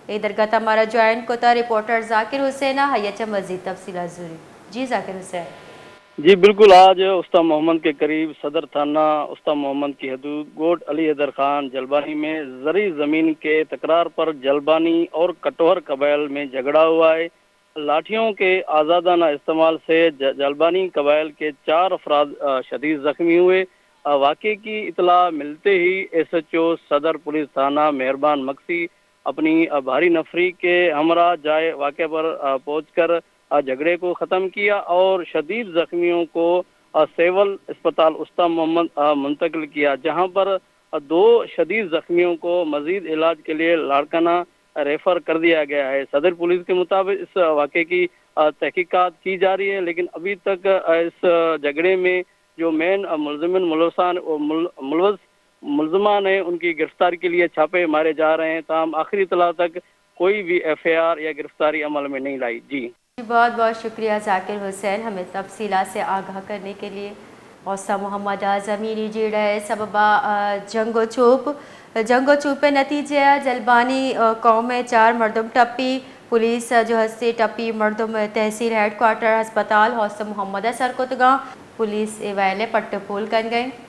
ادھر گتا ہمارا جوائن کو تھا رپورٹر ذاکر حسین حیچ مزید تفصیلات ضروری جی ذاکر حسین جی بالکل، آج استا محمد کے قریب صدر تھانہ استا محمد کی حدود گوٹ علی حیدر خان جلبانی میں زرعی زمین کے تکرار پر جلبانی اور کٹور قبائل میں جھگڑا ہوا ہے۔ لاٹھیوں کے آزادانہ استعمال سے جلبانی قبائل کے 4 افراد شدید زخمی ہوئے۔ واقعے کی اطلاع ملتے ہی ایس ایچ او صدر پولیس تھانہ مہربان مکسی اپنی بھاری نفری کے ہمراہ جائے واقعہ پر پہنچ کر جھگڑے کو ختم کیا اور شدید زخمیوں کو سیول اسپتال استا محمد منتقل کیا، جہاں پر 2 شدید زخمیوں کو مزید علاج کے لیے لاڑکانہ ریفر کر دیا گیا ہے۔ صدر پولیس کے مطابق اس واقعے کی تحقیقات کی جا رہی ہے، لیکن ابھی تک اس جھگڑے میں جو مین ملزمان ہیں ان کی گرفتاری کے لیے چھاپے مارے جا رہے ہیں، تاہم آخری اطلاع تک کوئی بھی ایف آئی آر یا گرفتاری عمل میں نہیں لائی۔ جی بہت بہت شکریہ ذاکر حسین ہمیں تفصیلات سے آگاہ کرنے کے لیے۔ اوسطا محمد زمینی جیڑ ہے سببا جنگ و چوپ نتیجے جلبانی قوم میں 4 مردم ٹپی پولیس جو ہستے ٹپی مردم تحصیل ہیڈ کوارٹر ہسپتال اوسطا محمد سرکتگاں پولیس ویلے پٹ پول کر گئے۔